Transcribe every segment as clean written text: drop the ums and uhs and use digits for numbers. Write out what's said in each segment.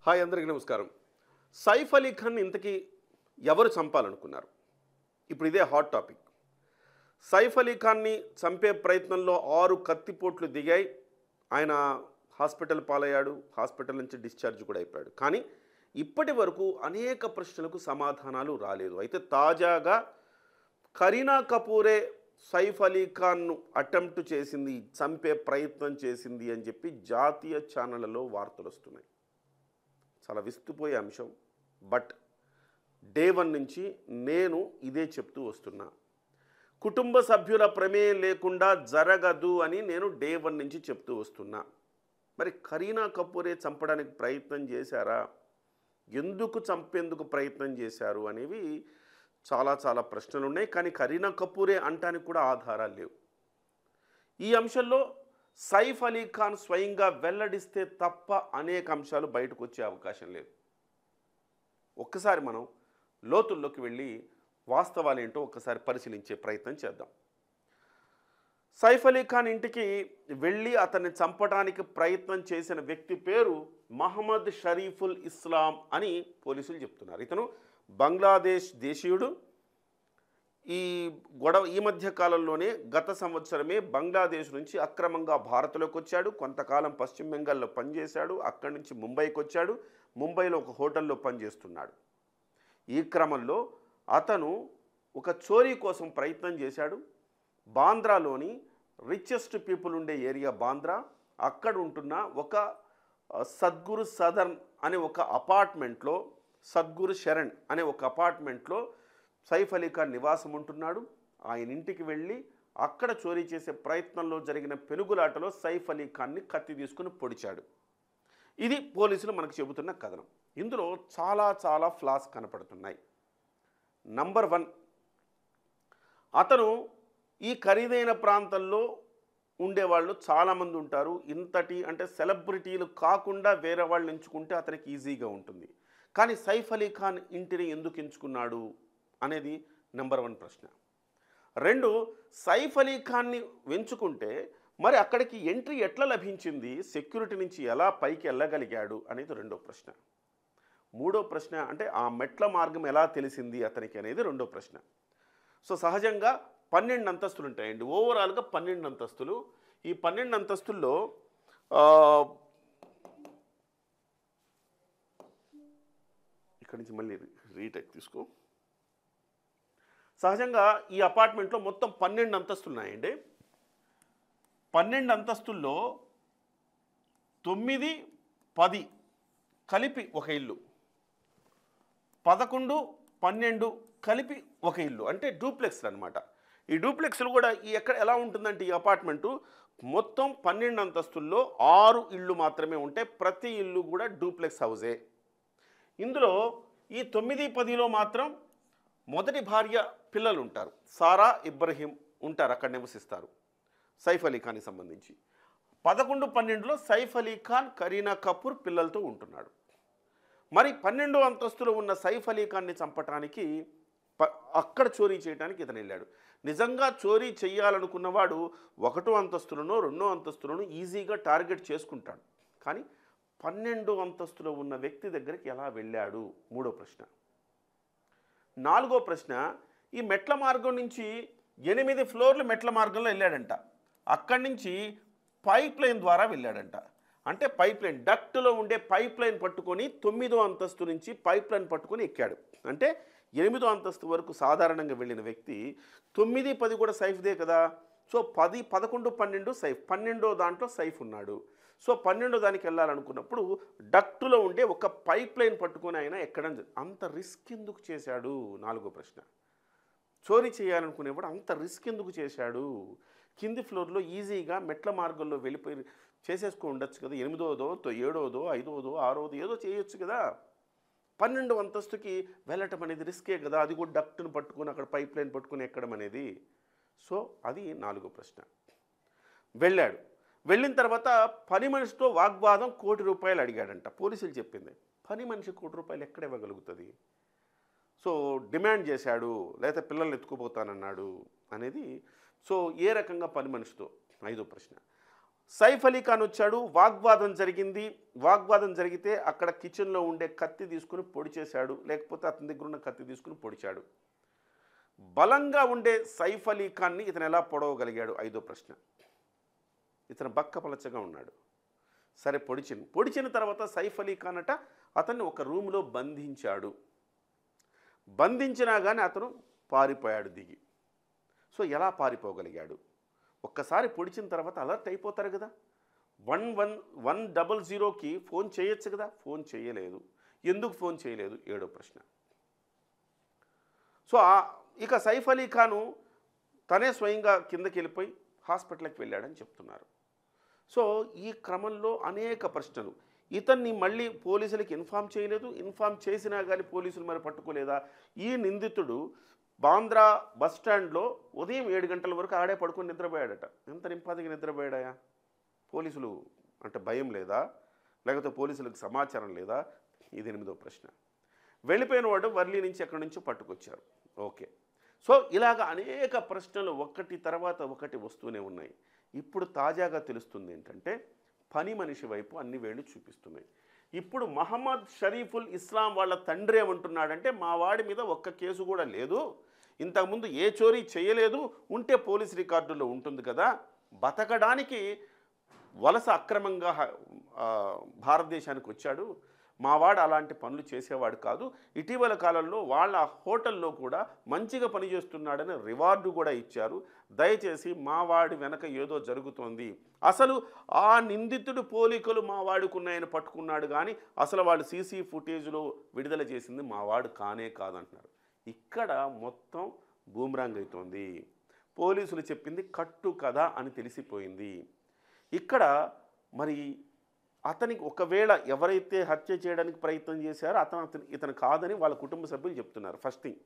Hi అందరికీ నమస్కారం. సైఫ్ అలీ ఖాన్ ఇంతకీ ఎవరు చంపాలనుకున్నారు? ఇప్పుడు ఇదే హాట్ టాపిక్. సైఫ్ అలీ ఖాన్ని చంపే ప్రయత్నంలో 6 కత్తిపోట్లు దిగాయి. ఆయన హాస్పిటల్ పాలయ్యాడు. హాస్పిటల్ నుంచి డిశ్చార్జ్ కూడా అయిపోయాడు. కానీ ఇప్పటి వరకు అనేక ప్రశ్నలకు సమాధానాలు రాలేదు. అయితే తాజాగా కరీనా కపూరే సైఫ్ అలీ ఖాన్ను అటెంప్ట్ చేసింది, చంపే ప్రయత్నం చేసింది అని చెప్పి జాతీయ ఛానళ్లలో వార్తలు వస్తున్నాయి. చాలా విస్తుపోయే అంశం. బట్ డే 1 నుంచి నేను ఇదే చెప్తూ వస్తున్నా. కుటుంబ సభ్యుల ప్రమేయం లేకుండా జరగదు అని నేను డే 1 నుంచి చెప్తూ వస్తున్నా. మరి కరీనా కపూరే చంపడానికి ప్రయత్నం చేశారా? ఎందుకు చంపేందుకు ప్రయత్నం చేశారు అనేవి చాలా ప్రశ్నలు ఉన్నాయి. కానీ కరీనా కపూరే అంటానికి కూడా ఆధారాలు లేవు. ఈ అంశంలో సైఫ్ అలీ ఖాన్ స్వయంగా వెల్లడిస్తే తప్ప అనేక అంశాలు బయటకు వచ్చే అవకాశం లేదు. ఒక్కసారి మనం లోతుల్లోకి వెళ్ళి వాస్తవాలు ఏంటో ఒక్కసారి పరిశీలించే ప్రయత్నం చేద్దాం. సైఫ్ అలీ ఖాన్ ఇంటికి వెళ్ళి అతన్ని చంపడానికి ప్రయత్నం చేసిన వ్యక్తి పేరు మహమ్మద్ షరీఫుల్ ఇస్లాం అని పోలీసులు చెప్తున్నారు. ఇతను బంగ్లాదేశ్ దేశీయుడు. ఈ మధ్య కాలంలోనే గత సంవత్సరమే బంగ్లాదేశ్ నుంచి అక్రమంగా భారత్లోకి వచ్చాడు. కొంతకాలం పశ్చిమ బెంగాల్లో పనిచేశాడు. అక్కడి నుంచి ముంబైకి వచ్చాడు. ముంబైలో ఒక హోటల్లో పనిచేస్తున్నాడు. ఈ క్రమంలో అతను ఒక చోరీ కోసం ప్రయత్నం చేశాడు. బాంద్రాలోని రిచెస్ట్ పీపుల్ ఉండే ఏరియా బాంద్రా, అక్కడ ఉంటున్న ఒక సద్గురు సదర్న్ అనే ఒక అపార్ట్మెంట్లో, సద్గురు శరణ్ అనే ఒక అపార్ట్మెంట్లో సైఫ్ అలీ ఖాన్ నివాసం ఉంటున్నాడు. ఆయన ఇంటికి వెళ్ళి అక్కడ చోరీ చేసే ప్రయత్నంలో జరిగిన పెనుగులాటలో సైఫ్ అలీ ఖాన్ని కత్తి తీసుకుని పొడిచాడు. ఇది పోలీసులు మనకు చెబుతున్న కథనం. ఇందులో చాలా ఫ్లాస్ కనపడుతున్నాయి. నంబర్ 1, అతను ఈ ఖరీదైన ప్రాంతంలో ఉండేవాళ్ళు చాలామంది ఉంటారు. ఇంతటి అంటే సెలబ్రిటీలు కాకుండా వేరే వాళ్ళు ఎంచుకుంటే అతనికి ఈజీగా ఉంటుంది. కానీ సైఫ్ అలీ ఖాన్ ఇంటిని ఎందుకు ఎంచుకున్నాడు అనేది నెంబర్ 1 ప్రశ్న. 2, సైఫ్ అలీ ఖాన్ని ఎంచుకుంటే మరి అక్కడికి ఎంట్రీ ఎట్లా లభించింది, సెక్యూరిటీ నుంచి ఎలా పైకి వెళ్ళగలిగాడు అనేది 2వ ప్రశ్న. 3వ ప్రశ్న అంటే ఆ మెట్ల మార్గం ఎలా తెలిసింది అతనికి అనేది 2వ ప్రశ్న. సో సహజంగా 12 అంతస్తులు ఉంటాయండి. ఓవరాల్గా 12 అంతస్తులు. ఈ 12 అంతస్తుల్లో ఇక్కడి నుంచి మళ్ళీ రీటేక్ తీసుకో. సహజంగా ఈ అపార్ట్మెంట్లో మొత్తం 12 అంతస్తులు ఉన్నాయండి. 12 అంతస్తుల్లో 9, 10 కలిపి ఒక ఇల్లు, 11, 12 కలిపి ఒక ఇల్లు, అంటే డూప్లెక్స్లు అనమాట. ఈ డూప్లెక్స్లు కూడా ఎక్కడ ఎలా ఉంటుందంటే ఈ అపార్ట్మెంటు మొత్తం 12 అంతస్తుల్లో 6 ఇళ్ళు మాత్రమే ఉంటాయి. ప్రతి ఇల్లు కూడా డూప్లెక్స్ హౌజే. ఇందులో ఈ 9, 10లో మాత్రం మొదటి భార్య పిల్లలు ఉంటారు. సారా ఇబ్రహీం ఉంటారు, అక్కడ నివసిస్తారు సైఫ్ అలీ ఖాన్కి సంబంధించి. 11, 12లో సైఫ్ అలీ ఖాన్, కరీనా కపూర్ పిల్లలతో ఉంటున్నాడు. మరి 12వ అంతస్తులో ఉన్న సైఫ్ అలీ ఖాన్ని చంపటానికి అక్కడ చోరీ చేయడానికి ఇతను వెళ్ళాడు. నిజంగా చోరీ చేయాలనుకున్నవాడు 1వ అంతస్తులను, 2వ అంతస్తులను ఈజీగా టార్గెట్ చేసుకుంటాడు. కానీ 12వ అంతస్తులో ఉన్న వ్యక్తి దగ్గరికి ఎలా వెళ్ళాడు? 3వ ప్రశ్న. 4వ ప్రశ్న, ఈ మెట్ల మార్గం నుంచి 8 ఫ్లోర్లు మెట్ల మార్గంలో వెళ్ళాడంట. అక్కడి నుంచి పైప్ లైన్ ద్వారా వెళ్ళాడంట. అంటే పైప్ లైన్, డక్ట్లో ఉండే పైప్ లైన్ పట్టుకొని 9వ అంతస్తు నుంచి పైప్ లైన్ పట్టుకొని ఎక్కాడు. అంటే 8వ అంతస్తు వరకు సాధారణంగా వెళ్ళిన వ్యక్తి 9, 10 కూడా సైఫ్దే కదా. సో 10, 11, 12 సైఫ్, 12వ దాంట్లో సైఫ్ ఉన్నాడు. సో 12వ దానికి వెళ్ళాలనుకున్నప్పుడు డక్టులో ఉండే ఒక పైప్ లైన్ పట్టుకొని ఆయన ఎక్కడం, అంత రిస్క్ ఎందుకు చేశాడు? 4వ ప్రశ్న. చోరీ చేయాలనుకునేవాడు అంత రిస్క్ ఎందుకు చేశాడు? కింది ఫ్లోర్లో ఈజీగా మెట్ల మార్గంలో వెళ్ళిపోయి చేసేసుకో ఉండొచ్చు కదా. 8వదో, 7వదో, 5వదో, 6వదో ఏదో చేయొచ్చు కదా. 12వ అంతస్తుకి వెళ్ళటం అనేది రిస్కే కదా. అది కూడా డక్టును పట్టుకొని అక్కడ పైప్ లైన్ పట్టుకొని ఎక్కడం అనేది. సో అది 4వ ప్రశ్న. వెళ్ళాడు. వెళ్ళిన తర్వాత పని మనిషితో వాగ్వాదం, ₹1,00,00,000 అడిగాడంట. పోలీసులు చెప్పింది, పని మనిషి ₹1,00,00,000 ఎక్కడ ఇవ్వగలుగుతుంది? సో డిమాండ్ చేశాడు, లేకపోతే పిల్లల్ని ఎత్తుకుపోతానన్నాడు అనేది. సో ఏ రకంగా పని మనిషితో? 5వ ప్రశ్న. సైఫ్ అలీ ఖాన్ వచ్చాడు, వాగ్వాదం జరిగింది. వాగ్వాదం జరిగితే అక్కడ కిచెన్లో ఉండే కత్తి తీసుకుని పొడి చేశాడు, లేకపోతే అతని దగ్గర ఉన్న కత్తి తీసుకుని పొడిచాడు. బలంగా ఉండే సైఫ్ అలీ ఖాన్ని ఇతను ఎలా పొడవగలిగాడు? ఐదో ప్రశ్న. ఇతను బక్కపలచగా ఉన్నాడు. సరే, పొడిచిన తర్వాత సైఫ్ అలీ ఖాన్ అట అతన్ని ఒక రూమ్లో బంధించాడు. బంధించినా కానీ అతను పారిపోయాడు దిగి. సో ఎలా పారిపోగలిగాడు? ఒక్కసారి పొడిచిన తర్వాత అలర్ట్ అయిపోతారు కదా, 100కి ఫోన్ చేయొచ్చు కదా, ఫోన్ చేయలేదు. ఎందుకు ఫోన్ చేయలేదు? ఏడో ప్రశ్న. సో ఇక సైఫ్ అలీ ఖాను తనే స్వయంగా కిందకి వెళ్ళిపోయి హాస్పిటల్కి వెళ్ళాడని చెప్తున్నారు. సో ఈ క్రమంలో అనేక ప్రశ్నలు. ఇతన్ని మళ్ళీ పోలీసులకి ఇన్ఫామ్ చేయలేదు. ఇన్ఫామ్ చేసినా కానీ పోలీసులు మరి పట్టుకోలేదా? ఈ నిందితుడు బాంద్రా బస్ స్టాండ్లో ఉదయం 7 గంటల వరకు ఆడే పడుకొని నిద్రపోయాడట. ఎంత నింపాదిగా నిద్రపోయాడయా? పోలీసులు అంటే భయం లేదా? లేకపోతే పోలీసులకు సమాచారం లేదా? ఇది 8వ ప్రశ్న. వెళ్ళిపోయిన వాడు వర్లీ నుంచి ఎక్కడి నుంచో పట్టుకొచ్చారు. ఓకే. సో ఇలాగ అనేక ప్రశ్నలు ఒకటి తర్వాత ఒకటి వస్తూనే ఉన్నాయి. ఇప్పుడు తాజాగా తెలుస్తుంది ఏంటంటే పని మనిషి వైపు అన్ని వేళ్ళు చూపిస్తున్నాయి. ఇప్పుడు మహమ్మద్ షరీఫుల్ ఇస్లాం వాళ్ళ తండ్రి ఏమంటున్నాడంటే, మా వాడి మీద ఒక్క కేసు కూడా లేదు, ఇంతకుముందు ఏ చోరీ చేయలేదు, ఉంటే పోలీస్ రికార్డుల్లో ఉంటుంది కదా, బతకడానికి వలస అక్రమంగా భారతదేశానికి వచ్చాడు, మావాడు అలాంటి పనులు చేసేవాడు కాదు, ఇటీవల కాలంలో వాళ్ళ హోటల్లో కూడా మంచిగా పనిచేస్తున్నాడని రివార్డు కూడా ఇచ్చారు, దయచేసి మావాడి వెనక ఏదో జరుగుతోంది, అసలు ఆ నిందితుడు పోలికలు మావాడుకున్నాయని పట్టుకున్నాడు కానీ అసలు వాళ్ళు సీసీ ఫుటేజ్లో విడుదల చేసింది మావాడు కానే కాదంటున్నారు. ఇక్కడ మొత్తం బూమ్రాంగ్ అవుతోంది. పోలీసులు చెప్పింది కట్టు కదా అని తెలిసిపోయింది. ఇక్కడ మరి అతనికి ఒకవేళ ఎవరైతే హత్య చేయడానికి ప్రయత్నం చేశారో ఇతను కాదని వాళ్ళ కుటుంబ సభ్యులు చెప్తున్నారు. ఫస్ట్ థింగ్,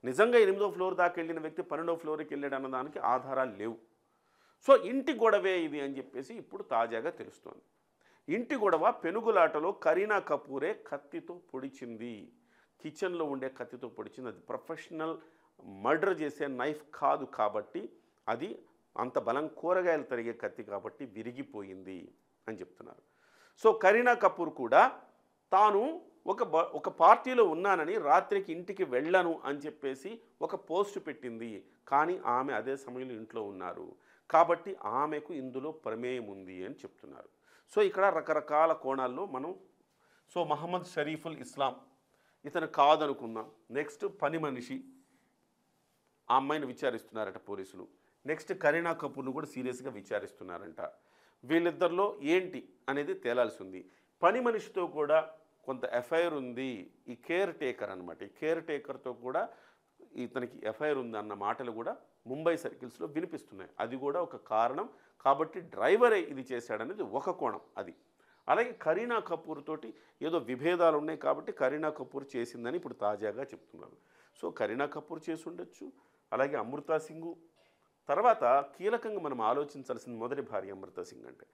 నిజంగా 8వ ఫ్లోర్ దాకా వెళ్ళిన వ్యక్తి 12వ ఫ్లోర్కి వెళ్ళాడు అన్నదానికి ఆధారాలు లేవు. సో ఇంటి గొడవే ఇది అని చెప్పేసి ఇప్పుడు తాజాగా తెలుస్తోంది. ఇంటి గొడవ పెనుగులాటలో కరీనా కపూరే కత్తితో పొడిచింది, కిచెన్లో ఉండే కత్తితో పొడిచింది. అది ప్రొఫెషనల్ మర్డర్ చేసే నైఫ్ కాదు కాబట్టి, అది అంత బలం కూరగాయలు తరిగే కత్తి కాబట్టి విరిగిపోయింది అని చెప్తున్నారు. సో కరీనా కపూర్ కూడా తాను ఒక పార్టీలో ఉన్నానని రాత్రికి ఇంటికి వెళ్ళను అని చెప్పేసి ఒక పోస్ట్ పెట్టింది. కానీ ఆమె అదే సమయంలో ఇంట్లో ఉన్నారు కాబట్టి ఆమెకు ఇందులో ప్రమేయం ఉంది అని చెప్తున్నారు. సో ఇక్కడ రకరకాల కోణాల్లో మనం మహమ్మద్ షరీఫుల్ ఇస్లాం ఇతను కాదనుకుందాం. నెక్స్ట్ పని మనిషి, ఆ అమ్మాయిని విచారిస్తున్నారట పోలీసులు. నెక్స్ట్ కరీనా కపూర్ను కూడా సీరియస్గా విచారిస్తున్నారంట. వీళ్ళిద్దరిలో ఏంటి అనేది తేలాల్సి ఉంది. పని మనిషితో కూడా కొంత ఎఫ్ఐఆర్ ఉంది. ఈ కేర్ టేకర్ అనమాట, ఈ కేర్ టేకర్తో కూడా ఇతనికి ఎఫ్ఐఆర్ ఉంది అన్న మాటలు కూడా ముంబై సర్కిల్స్లో వినిపిస్తున్నాయి. అది కూడా ఒక కారణం కాబట్టి డ్రైవరే ఇది చేశాడనేది ఒక కోణం అది. అలాగే కరీనా కపూర్ తోటి ఏదో విభేదాలు ఉన్నాయి కాబట్టి కరీనా కపూర్ చేసిందని ఇప్పుడు తాజాగా చెప్తున్నారు. సో కరీనా కపూర్ చేసి ఉండొచ్చు, అలాగే అమృతా సింగ్. తర్వాత కీలకంగా మనం ఆలోచించాల్సింది, మొదటి భార్య అమృతా సింగ్ అంటే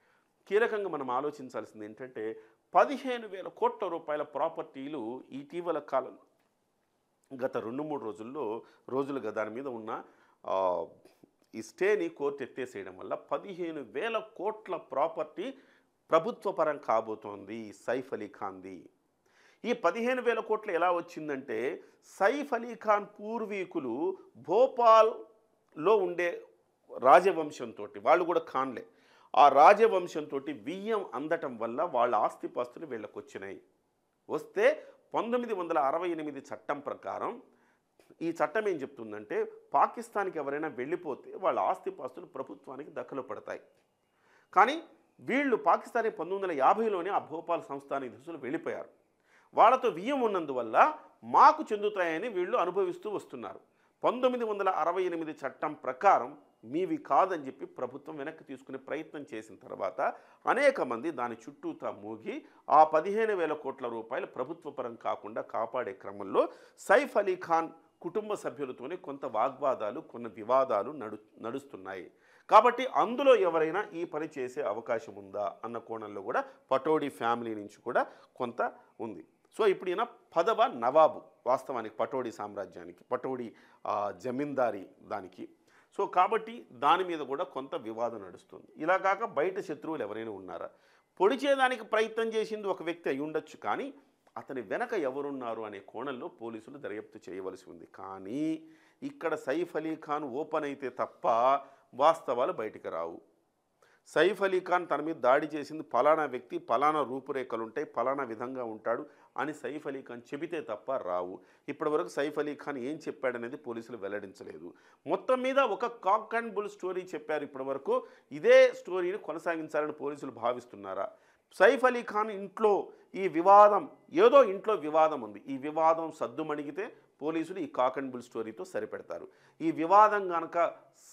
కీలకంగా మనం ఆలోచించాల్సింది ఏంటంటే 15,000 కోట్ల రూపాయల ప్రాపర్టీలు ఇటీవల కాలంలో గత 2-3 రోజులుగా దాని మీద ఉన్న ఈ స్టేని కోర్టు ఎత్తేసేయడం వల్ల 15,000 కోట్ల ప్రాపర్టీ ప్రభుత్వ పరం కాబోతోంది సైఫ్ అలీ ఖాన్ది. ఈ 15,000 కోట్లు ఎలా వచ్చిందంటే సైఫ్ అలీ ఖాన్ పూర్వీకులు భోపాల్లో ఉండే రాజవంశంతో, వాళ్ళు కూడా ఖాన్లే, ఆ రాజవంశంతో బియ్యం అందటం వల్ల వాళ్ళ ఆస్తిపాస్తులు వీళ్ళకి వచ్చినాయి. వస్తే 1968 చట్టం ప్రకారం ఈ చట్టం ఏం చెప్తుందంటే పాకిస్తాన్కి ఎవరైనా వెళ్ళిపోతే వాళ్ళ ఆస్తిపాస్తులు ప్రభుత్వానికి దఖలు పడతాయి. కానీ వీళ్ళు పాకిస్తాన్ 1950లోనే ఆ భోపాల్ సంస్థానాధీశులు వెళ్ళిపోయారు. వాళ్ళతో బియ్యం ఉన్నందువల్ల మాకు చెందుతాయని వీళ్ళు అనుభవిస్తూ వస్తున్నారు. 1968 చట్టం ప్రకారం మీవి కాదని చెప్పి ప్రభుత్వం వెనక్కి తీసుకునే ప్రయత్నం చేసిన తర్వాత అనేక మంది దాని చుట్టూతా మూగి ఆ 15,000 కోట్ల రూపాయలు ప్రభుత్వ పరం కాకుండా కాపాడే క్రమంలో సైఫ్ అలీ ఖాన్ కుటుంబ సభ్యులతోనే కొంత వాగ్వాదాలు, కొన్ని వివాదాలు నడుస్తున్నాయి. కాబట్టి అందులో ఎవరైనా ఈ పని చేసే అవకాశం ఉందా అన్న కోణంలో కూడా పటోడి ఫ్యామిలీ నుంచి కూడా కొంత ఉంది. సో ఇప్పుడు ఈయన 10వ నవాబు వాస్తవానికి పటోడి సామ్రాజ్యానికి, పటోడి జమీందారీ దానికి. సో కాబట్టి దాని మీద కూడా కొంత వివాదం నడుస్తుంది. ఇలా కాక బయట శత్రువులు ఎవరైనా ఉన్నారా? పొడిచేదానికి ప్రయత్నం చేసింది ఒక వ్యక్తి అయి ఉండొచ్చు, కానీ అతని వెనక ఎవరున్నారు అనే కోణంలో పోలీసులు దర్యాప్తు చేయవలసి ఉంది. కానీ ఇక్కడ సైఫ్ అలీ ఖాన్ ఓపెన్ అయితే తప్ప వాస్తవాలు బయటికి రావు. సైఫ్ అలీ ఖాన్ తన మీద దాడి చేసింది ఫలానా వ్యక్తి, ఫలానా రూపురేఖలు ఉంటాయి, ఫలానా విధంగా ఉంటాడు అని సైఫ్ అలీ ఖాన్ చెబితే తప్ప రావు. ఇప్పటివరకు సైఫ్ అలీ ఖాన్ ఏం చెప్పాడనేది పోలీసులు వెల్లడించలేదు. మొత్తం మీద ఒక కాక్ అండ్ బుల్ స్టోరీ చెప్పారు ఇప్పటివరకు. ఇదే స్టోరీని కొనసాగించాలని పోలీసులు భావిస్తున్నారా? సైఫ్ అలీ ఖాన్ ఇంట్లో ఈ వివాదం, ఏదో ఇంట్లో వివాదం ఉంది, ఈ వివాదం సద్దుమణిగితే పోలీసులు ఈ కాక్ అండ్ బుల్ స్టోరీతో సరిపెడతారు. ఈ వివాదం కనుక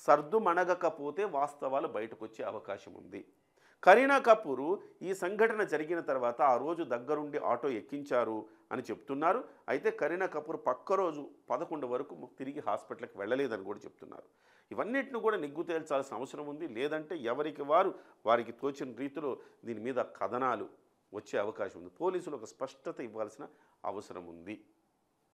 సర్దుమణగకపోతే వాస్తవాలు బయటకు వచ్చే అవకాశం ఉంది. కరీనా కపూర్ ఈ సంఘటన జరిగిన తర్వాత ఆ రోజు దగ్గరుండి ఆటో ఎక్కించారు అని చెప్తున్నారు. అయితే కరీనా కపూర్ పక్క రోజు 11 వరకు తిరిగి హాస్పిటల్కి వెళ్ళలేదని కూడా చెప్తున్నారు. ఇవన్నిటిని కూడా నిగ్గు తేల్చాల్సిన అవసరం ఉంది. లేదంటే ఎవరికి వారికి తోచిన రీతిలో దీని మీద కథనాలు వచ్చే అవకాశం ఉంది. పోలీసులు ఒక స్పష్టత ఇవ్వాల్సిన అవసరం ఉంది.